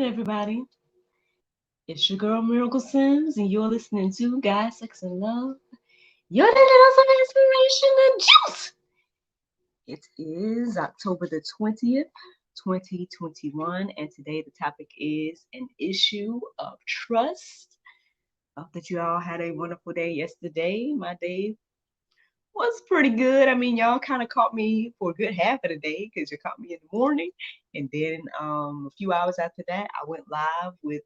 everybody. It's your girl Miracle Sims, and you're listening to Guys, Sex, and Love. Your daily dose of inspiration and juice. It is October the 20th, 2021, and today the topic is an issue of trust. Hope that you all had a wonderful day yesterday. My day was pretty good. I mean, y'all kind of caught me for a good half of the day because you caught me in the morning, and then a few hours after that, I went live with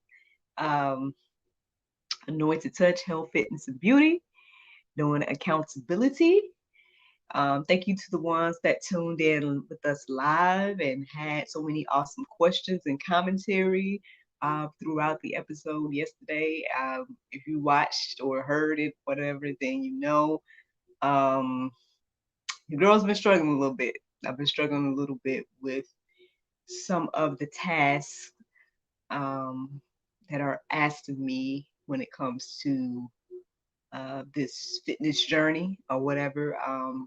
um, Anointed Touch, Health, Fitness, and Beauty, doing accountability. Thank you to the ones that tuned in with us live and had so many awesome questions and commentary throughout the episode yesterday. If you watched or heard it, whatever, then you know um, the girl's been struggling a little bit. I've been struggling a little bit with some of the tasks um, that are asked of me when it comes to this fitness journey or whatever.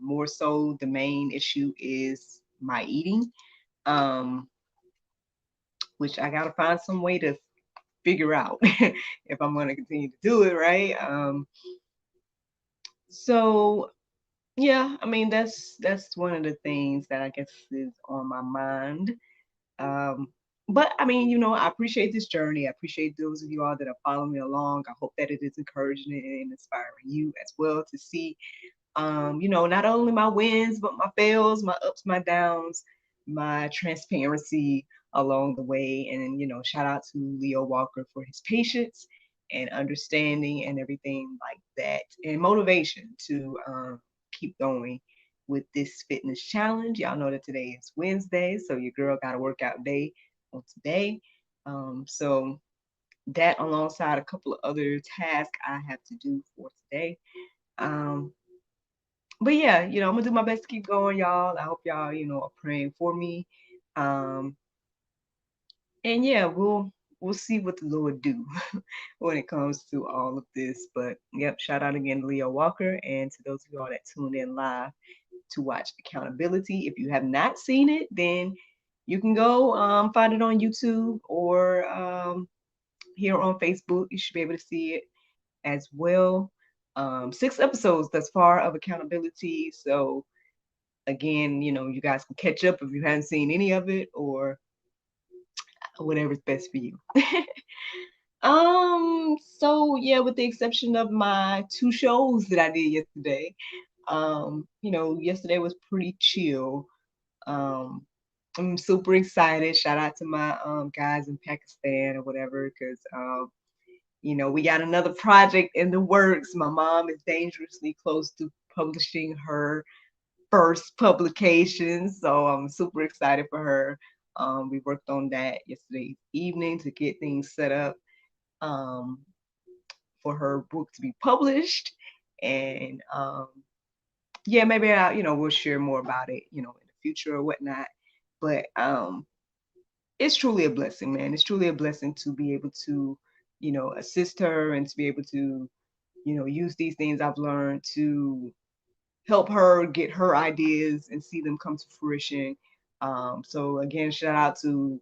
More so, the main issue is my eating, um, which I got to find some way to figure out if I'm going to continue to do it, right? So yeah, I mean that's one of the things that I guess is on my mind. Um, but I mean, I appreciate this journey. I appreciate those of you all that are following me along. I hope that it is encouraging and inspiring you as well to see, not only my wins, but my fails, my ups, my downs, my transparency along the way. And, shout out to Leo Walker for his patience and understanding and everything like that, and motivation to keep going with this fitness challenge. Y'all know that today is Wednesday, so your girl got a workout day on today. So that alongside a couple of other tasks I have to do for today. Um, but yeah, I'm gonna do my best to keep going, y'all. I hope y'all, are praying for me. Um, and yeah, we'll see what the Lord do when it comes to all of this. But yep, shout out again to Leo Walker and to those of y'all that tuned in live to watch Accountability. If you have not seen it, then you can go find it on YouTube or here on Facebook. You should be able to see it as well. 6 episodes thus far of Accountability. So again, you guys can catch up if you haven't seen any of it or whatever's best for you. So yeah, with the exception of my 2 shows that I did yesterday, yesterday was pretty chill. Um, I'm super excited. Shout out to my guys in Pakistan or whatever, because we got another project in the works. My mom is dangerously close to publishing her first publication, so I'm super excited for her. We worked on that yesterday evening to get things set up um, for her book to be published, and yeah, maybe we'll share more about it, in the future or whatnot. But it's truly a blessing, man. It's truly a blessing to be able to, assist her and to be able to, use these things I've learned to help her get her ideas and see them come to fruition. So again, shout out to,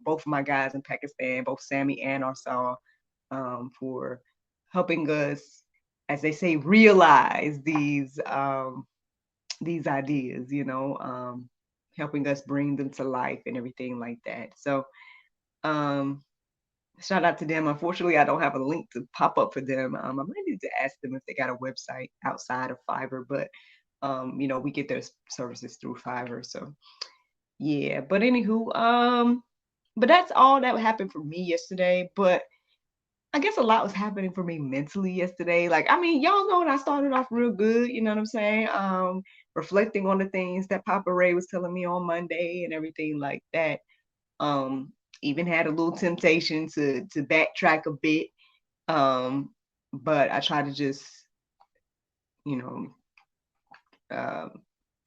both of my guys in Pakistan, both Sammy and Arsal, for helping us, as they say, realize these ideas, helping us bring them to life and everything like that. So um, shout out to them. Unfortunately, I don't have a link to pop up for them. I might need to ask them if they got a website outside of Fiverr, but we get their services through Fiverr. So yeah, but anywho, but that's all that happened for me yesterday. But I guess a lot was happening for me mentally yesterday. Like, I mean, y'all know I started off real good, you know what I'm saying? Reflecting on the things that Papa Ray was telling me on Monday and everything like that. Um, Even had a little temptation to backtrack a bit. But I try to just, you know, uh,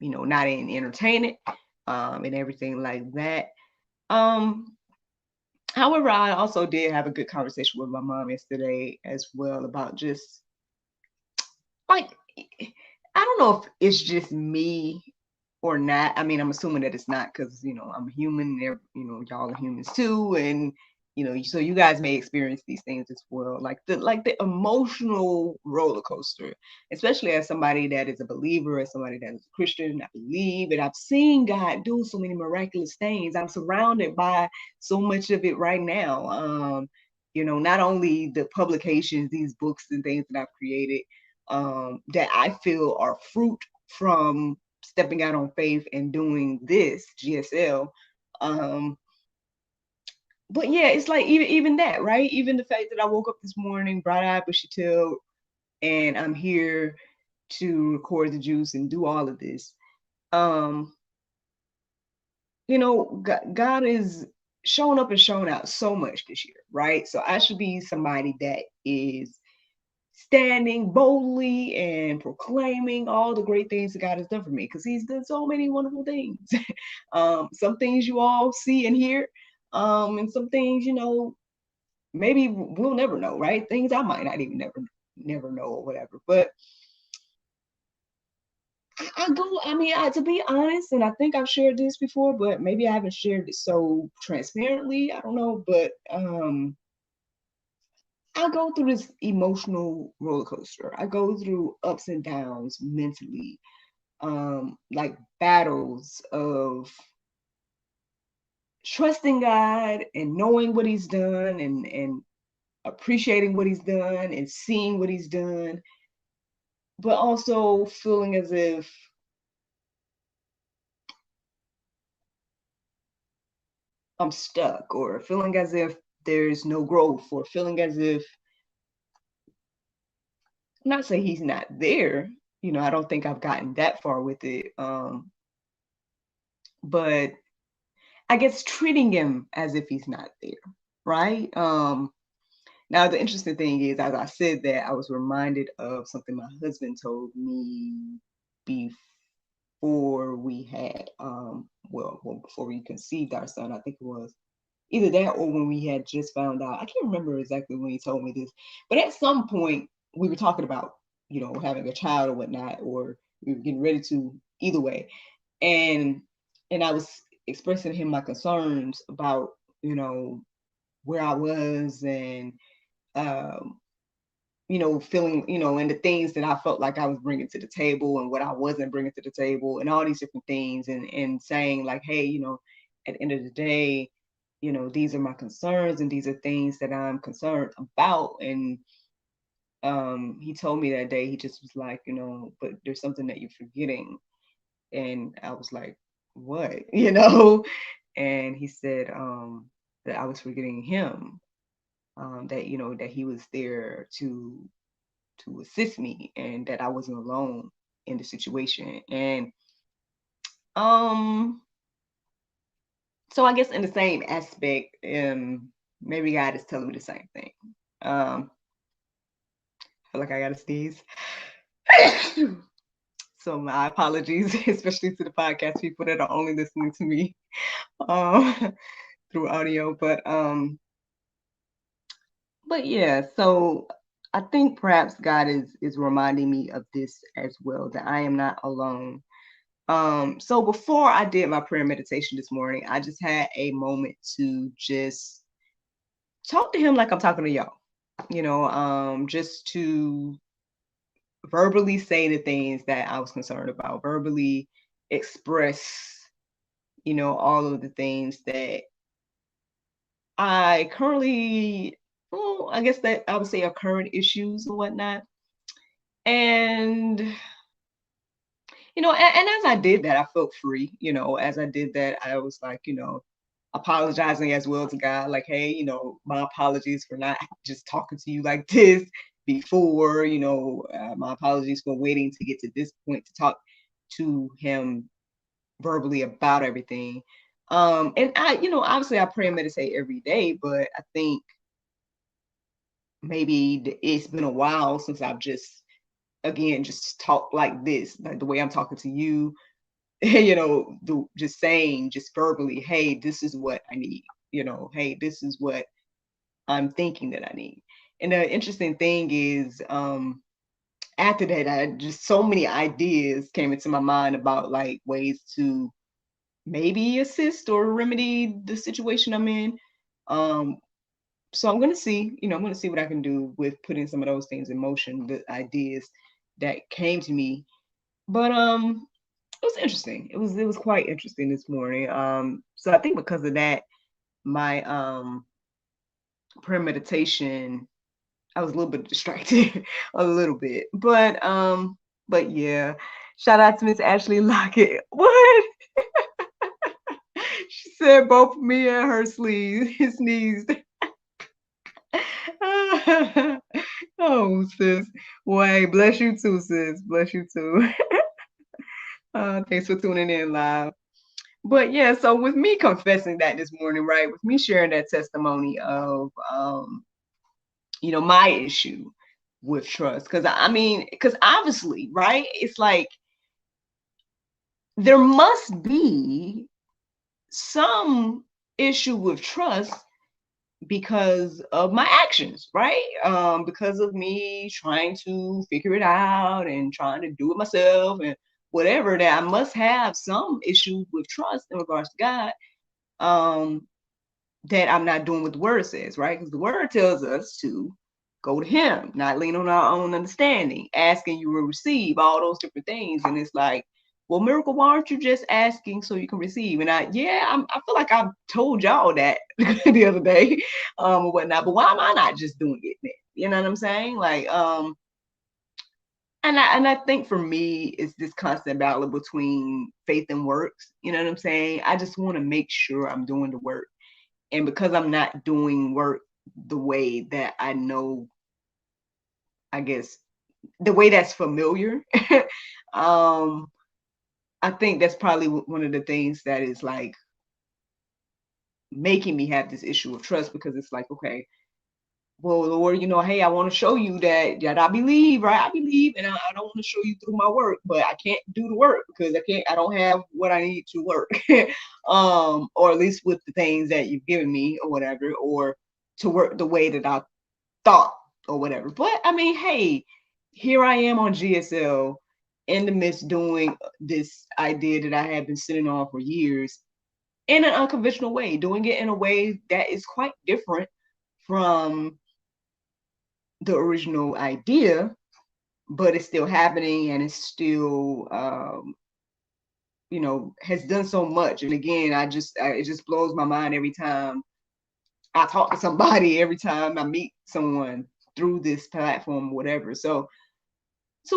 not entertain it, and everything like that. Um, However, I also did have a good conversation with my mom yesterday as well about just like, I don't know if it's just me or not. I mean, I'm assuming that it's not because, I'm a human, and y'all are humans too. And, so you guys may experience these things as well, like the emotional roller coaster, especially as somebody that is a believer, as somebody that is a Christian. I believe, and I've seen God do so many miraculous things. I'm surrounded by so much of it right now. Not only the publications, these books and things that I've created, that I feel are fruit from stepping out on faith and doing this GSL. But yeah, it's like even that, right? Even the fact that I woke up this morning, bright-eyed, bushy-tailed, and I'm here to record the juice and do all of this. Um, God is showing up and showing out so much this year, right? So I should be somebody that is standing boldly and proclaiming all the great things that God has done for me, because He's done so many wonderful things. Some things you all see and hear, and some things, maybe we'll never know, right? Things I might not even never know or whatever. But to be honest, and I think I've shared this before, but maybe I haven't shared it so transparently. I don't know, but I go through this emotional roller coaster. I go through ups and downs mentally, like battles of trusting God and knowing what He's done, and appreciating what He's done and seeing what He's done, but also feeling as if I'm stuck, or feeling as if there's no growth, or feeling as if, not say He's not there. I don't think I've gotten that far with it. But I guess treating Him as if He's not there, right? Now the interesting thing is, as I said that, I was reminded of something my husband told me before we had, before we conceived our son. I think it was either that or when we had just found out. I can't remember exactly when he told me this, but at some point we were talking about, having a child or whatnot, or we were getting ready to, either way. And I was expressing to him my concerns about, where I was, and um, feeling, and the things that I felt like I was bringing to the table and what I wasn't bringing to the table, and all these different things, and saying like, hey, at the end of the day, these are my concerns, and these are things that I'm concerned about. And he told me that day, he just was like, but there's something that you're forgetting. And I was like, what? And he said, that I was forgetting him, that he was there to assist me, and that I wasn't alone in the situation. And um so I guess in the same aspect, maybe God is telling me the same thing. I feel like I gotta sneeze. So my apologies, especially to the podcast people that are only listening to me um through audio. But yeah, so I think perhaps God is reminding me of this as well, that I am not alone. So before I did my prayer meditation this morning, I just had a moment to just talk to Him like I'm talking to y'all, just to verbally say the things that I was concerned about, verbally express, all of the things that I currently, well, I guess that I would say are current issues and whatnot. And, and as I did that, I felt free. As I did that, I was like, apologizing as well to God, like, hey, my apologies for not just talking to you like this before, my apologies for waiting to get to this point to talk to Him verbally about everything. And I, obviously I pray and meditate every day, but I think maybe it's been a while since I've just, again, just talked like this, like the way I'm talking to you, just saying, just verbally, hey, this is what I need, hey, this is what I'm thinking that I need. And the interesting thing is, after that, I just, so many ideas came into my mind about like ways to maybe assist or remedy the situation I'm in. So I'm gonna see, I'm gonna see what I can do with putting some of those things in motion, the ideas that came to me. But it was interesting. It was quite interesting this morning. So I think because of that, my prayer meditation, I was a little bit distracted, a little bit. But yeah, shout out to Miss Ashley Lockett. What? She said both me and her sneezed. Oh, sis. Way, bless you too, sis. Bless you too. Thanks for tuning in live. But yeah, so with me confessing that this morning, right, with me sharing that testimony of my issue with trust, because obviously, right, it's like there must be some issue with trust because of my actions, right? Because of me trying to figure it out and trying to do it myself and whatever, that I must have some issue with trust in regards to God. That I'm not doing what the word says, right? Because the word tells us to go to him, not lean on our own understanding, asking you will receive, all those different things. And it's like, well, Miracle, why aren't you just asking so you can receive? And I feel like I've told y'all that the other day, or whatnot. But why am I not just doing it then? You know what I'm saying? Like, and I think for me, it's this constant battle between faith and works. You know what I'm saying? I just want to make sure I'm doing the work, and because I'm not doing work the way that I know, I guess the way that's familiar, um, I think that's probably one of the things that is like making me have this issue of trust, because it's like, okay, well, Lord, hey, I want to show you that I believe, right? I believe, and I don't want to show you through my work, but I can't do the work because I don't have what I need to work, or at least with the things that you've given me or whatever, or to work the way that I thought or whatever. But I mean, hey, here I am on GSL in the midst doing this idea that I have been sitting on for years in an unconventional way, doing it in a way that is quite different from the original idea, but it's still happening, and it's still has done so much. And again, it just blows my mind every time I talk to somebody, every time I meet someone through this platform, whatever. So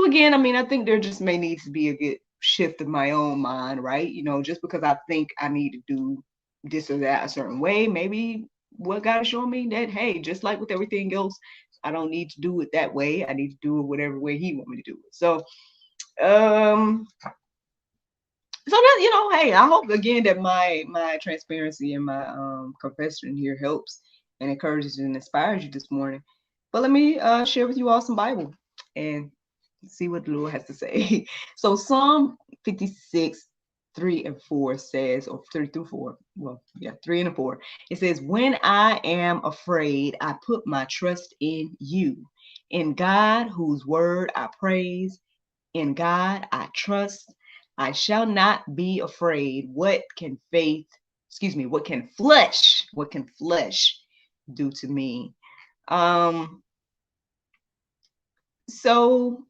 again, I mean, I think there just may need to be a good shift of my own mind, right? Just because I think I need to do this or that a certain way, maybe what God is showing me that, hey, just like with everything else, I don't need to do it that way. I need to do it whatever way He want me to do it. Um, so that, hey, I hope again that my transparency and my confession here helps and encourages and inspires you this morning. But let me share with you all some Bible and see what the Lord has to say. So Psalm 56, 3 and 4 says, or 3 through 4, well, yeah, 3 and 4. It says, when I am afraid, I put my trust in you. In God, whose word I praise, in God I trust. I shall not be afraid. What can flesh do to me? So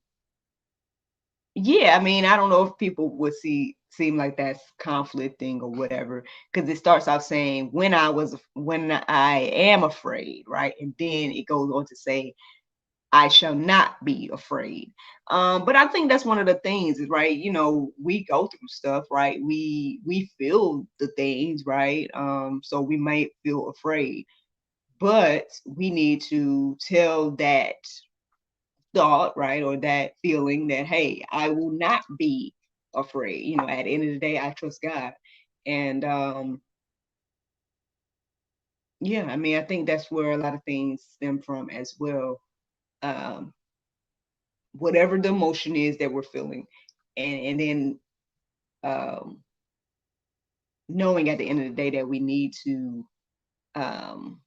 yeah, I mean, I don't know if people would seem like that's conflicting or whatever, because it starts off saying when I am afraid, right? And then it goes on to say, I shall not be afraid. But I think that's one of the things is, right, we go through stuff, right? We feel the things, right? So we might feel afraid, but we need to tell that thought, right, or that feeling that, hey, I will not be afraid. At the end of the day, I trust God. And yeah, I mean, I think that's where a lot of things stem from as well. Um, Whatever the emotion is that we're feeling, and then um, knowing at the end of the day that we need to um,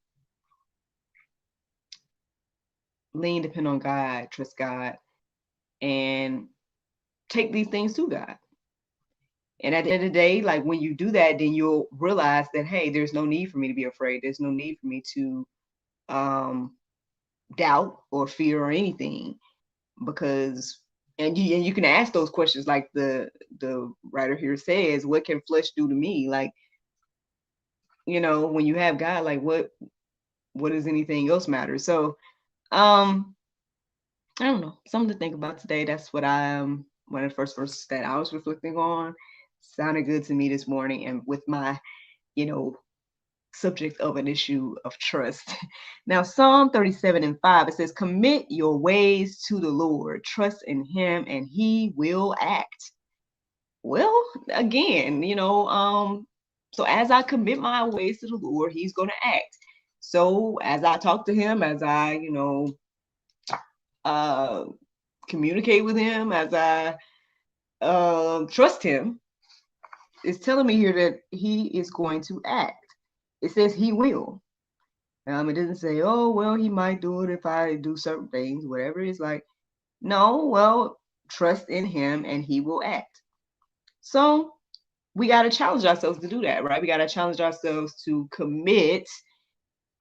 depend on God, trust God, and take these things to God. And at the end of the day, like when you do that, then you'll realize that, hey, there's no need for me to be afraid. There's no need for me to um, doubt or fear or anything, because and you can ask those questions like the writer here says, what can flesh do to me? Like, when you have God, like what does anything else matter? So um I don't know, something to think about today. That's what one of the first verses that I was reflecting on. Sounded good to me this morning, and with my you know subject of an issue of trust. Now, Psalm 37:5, it says, commit your ways to the Lord, trust in him, and he will act. Well, again, so as I commit my ways to the Lord, he's going to act. So as I talk to him, as I, uh, communicate with him, as I trust him, it's telling me here that he is going to act. It says he will. It doesn't say, oh, well, he might do it if I do certain things, whatever. It's like, no, well, trust in him and he will act. So we got to challenge ourselves to do that, right? We got to challenge ourselves to commit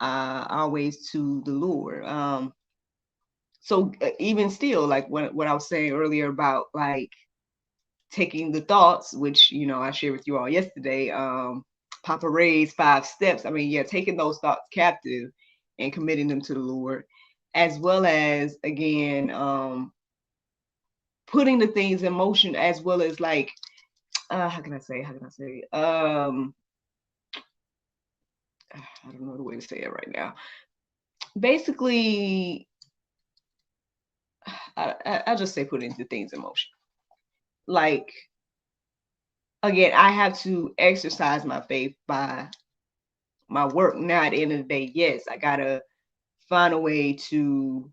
our ways to the Lord. So even still, like what I was saying earlier about like taking the thoughts, which I shared with you all yesterday, Papa Ray's 5 steps. I mean, yeah, taking those thoughts captive and committing them to the Lord, as well as again putting the things in motion, as well as like how can I say I don't know the way to say it right now. Basically, I'll just say putting the things in motion. Like, again, I have to exercise my faith by my work. Now, at the end of the day, yes, I gotta find a way to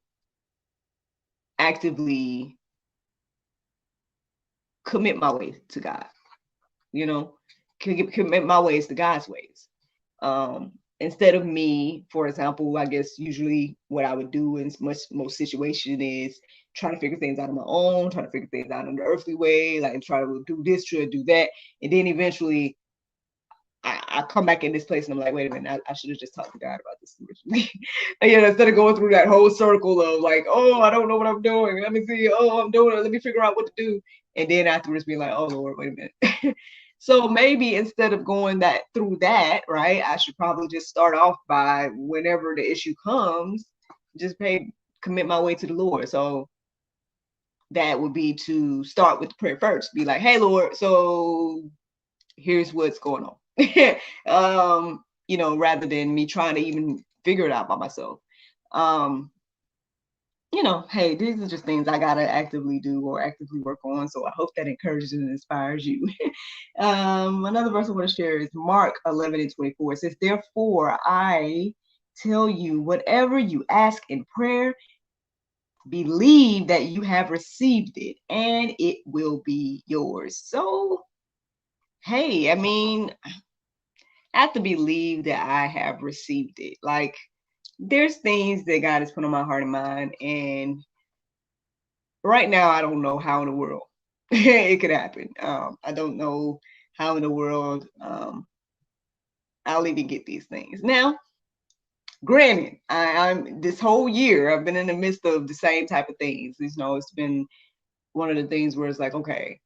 actively commit my ways to God. You know, commit my ways to God's ways. Instead of me, for example, I guess usually what I would do in most situation is try to figure things out on my own, try to figure things out in the earthly way, like try to do this, try to do that, and then eventually I come back in this place and I'm like, wait a minute, I should have just talked to God about this originally. Instead of going through that whole circle of like, oh, I don't know what I'm doing. Let me see. Oh, I'm doing it. Let me figure out what to do. And then afterwards be like, oh Lord, wait a minute. So maybe instead of going that through that, right, I should probably just start off by whenever the issue comes, just commit my way to the Lord. So that would be to start with prayer first. Be like, hey Lord, so here's what's going on. Rather than me trying to even figure it out by myself. Hey, these are just things I gotta actively do or actively work on. So I hope that encourages and inspires you. Another verse I want to share is Mark 11:24. It says, therefore, I tell you, whatever you ask in prayer, believe that you have received it and it will be yours. So, hey, I mean, I have to believe that I have received it. Like, there's things that God has put on my heart and mind, and right now I don't know how in the world it could happen. I don't know how in the world I'll even get these things. Now, granted, I'm this whole year I've been in the midst of the same type of things. It's been one of the things where it's like, okay,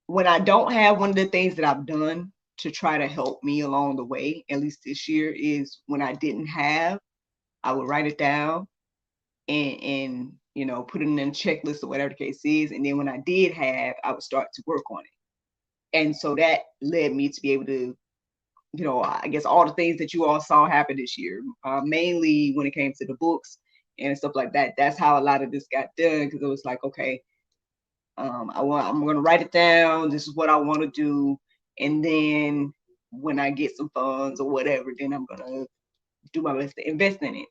when I don't have one of the things that I've done to try to help me along the way, at least this year, is when I didn't have, I would write it down and put it in a checklist or whatever the case is. And then when I did have, I would start to work on it. And so that led me to be able to, I guess all the things that you all saw happen this year, mainly when it came to the books and stuff like that. That's how a lot of this got done, because it was like, okay, I'm going to write it down. This is what I want to do. And then when I get some funds or whatever, then I'm going to do my best to invest in it.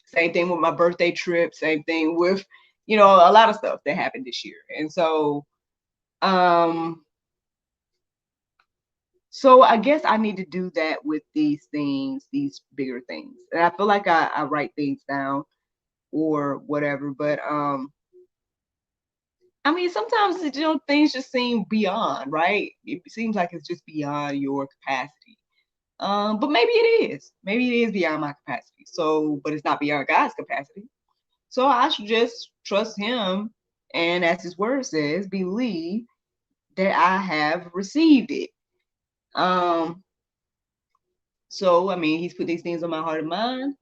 Same thing with my birthday trip. Same thing with, a lot of stuff that happened this year. And um, so I guess I need to do that with these things, these bigger things. And I feel like I write things down or whatever, but I mean, sometimes things just seem beyond, right? It seems like it's just beyond your capacity. But maybe it is. Maybe it is beyond my capacity. So, but it's not beyond God's capacity. So I should just trust him and, as his word says, believe that I have received it. Um, so I mean, he's put these things on my heart and mind.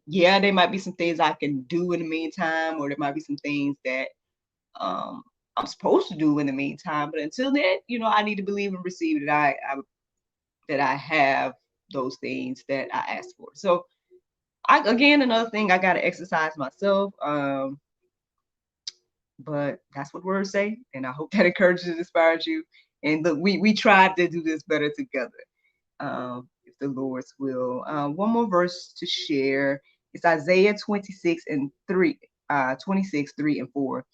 Yeah, there might be some things I can do in the meantime, or there might be some things that um I'm supposed to do in the meantime. But until then, I need to believe and receive that I have those things that I asked for. So again, another thing, I gotta exercise myself. But that's what words say, and I hope that encourages and inspires you. And look, we tried to do this better together, if the Lord's will. One more verse to share. It's Isaiah 26 3 and 4.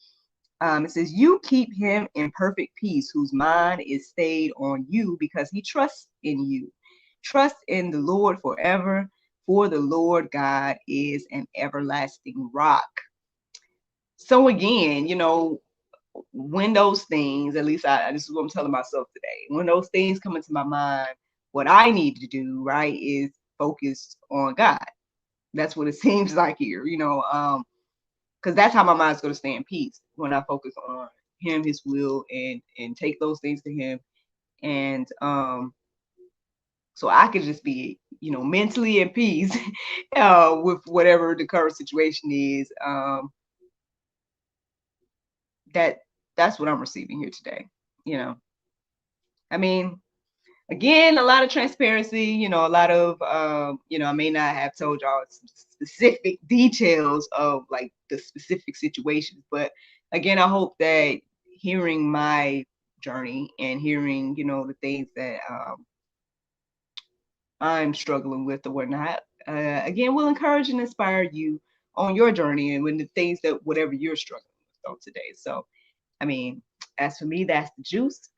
It says, "You keep him in perfect peace, whose mind is stayed on you, because he trusts in you. Trust in the Lord forever, for the Lord God is an everlasting rock." So again, when those things, at least this is what I'm telling myself today, when those things come into my mind, what I need to do, right, is focus on God. That's what it seems like here, because that's how my mind's going to stay in peace, when I focus on him, his will, and take those things to him. And so I could just be, mentally in peace with whatever the current situation is. That's what I'm receiving here today. You know, I mean, again, a lot of transparency, a lot of, I may not have told y'all specific details of like the specific situations, but again, I hope that hearing my journey and hearing, the things that I'm struggling with or whatnot, again, will encourage and inspire you on your journey and when the things that whatever you're struggling with today. So, I mean, as for me, that's the juice.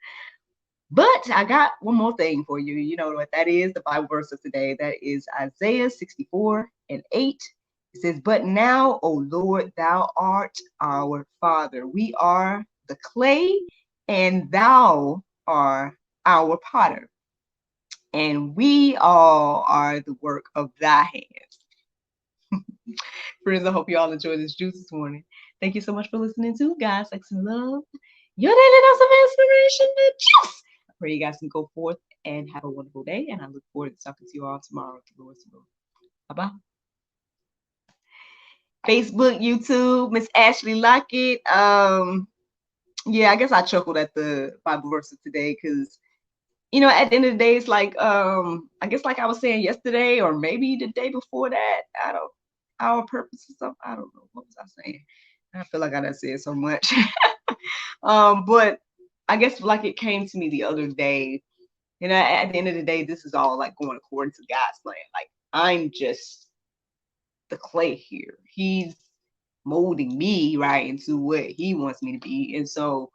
But I got one more thing for you. You know what that is? The Bible verse of today. That is Isaiah 64 and 8. It says, "But now, O Lord, thou art our Father. We are the clay, and thou art our potter. And we all are the work of thy hands." Friends, I hope you all enjoyed this juice this morning. Thank you so much for listening to God, Sex, and Love, your daily dose of inspiration and juice. I pray you guys can go forth and have a wonderful day, and I look forward to talking to you all tomorrow at the Lord's will. Bye-bye. Facebook, YouTube, Miss Ashley Lockett. Yeah, I guess I chuckled at the Bible verses today because at the end of the day, it's like, I guess like I was saying yesterday or maybe the day before that, our purpose is something, I don't know, what was I saying? I feel like I done said so much. But I guess like it came to me the other day, at the end of the day, this is all like going according to God's plan. Like I'm just the clay here. He's molding me right into what he wants me to be. And so,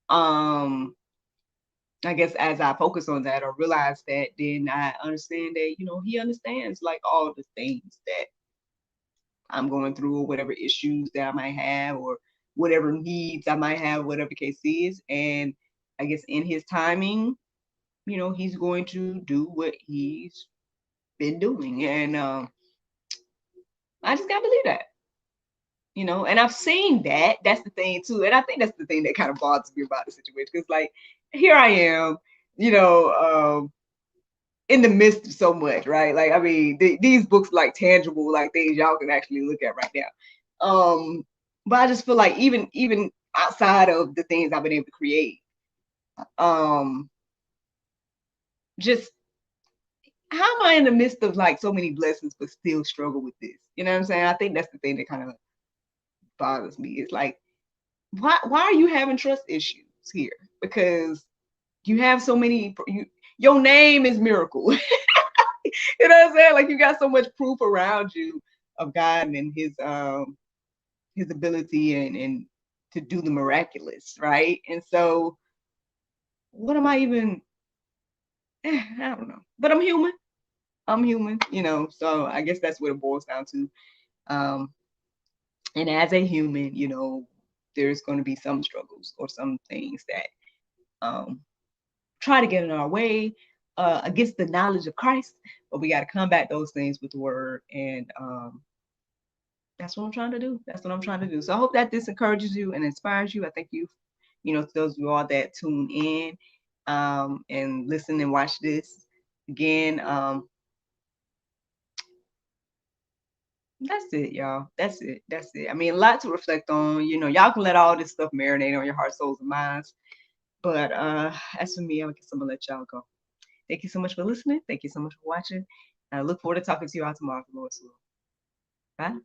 I guess as I focus on that or realize that, then I understand that, he understands like all the things that I'm going through or whatever issues that I might have or whatever needs I might have, whatever the case is. And I guess in his timing, he's going to do what he's been doing. And I just gotta believe that. And I've seen that. That's the thing too. And I think that's the thing that kind of bothers me about the situation. Because like here I am, in the midst of so much, right? Like, I mean, these books like tangible, like things y'all can actually look at right now. But I just feel like even outside of the things I've been able to create, um, just how am I in the midst of like so many blessings but still struggle with this? You know what I'm saying? I think that's the thing that kind of bothers me. It's like, why are you having trust issues here? Because you have so many. Your name is Miracle. You know what I'm saying? Like you got so much proof around you of God and his ability and to do the miraculous, right? And so what am I even I don't know. But I'm human. I'm human, so I guess that's what it boils down to. And as a human, there's going to be some struggles or some things that try to get in our way. against the knowledge of Christ, but we got to combat those things with the word. And that's what I'm trying to do. That's what I'm trying to do. So I hope that this encourages you and inspires you. I thank you, to those of you all that tune in and listen and watch this again. That's it, y'all. That's it. That's it. I mean, a lot to reflect on. Y'all can let all this stuff marinate on your heart, souls, and minds. But as for me, I guess I'm gonna let y'all go. Thank you so much for listening. Thank you so much for watching. I look forward to talking to you all tomorrow for Lord's will. Bye.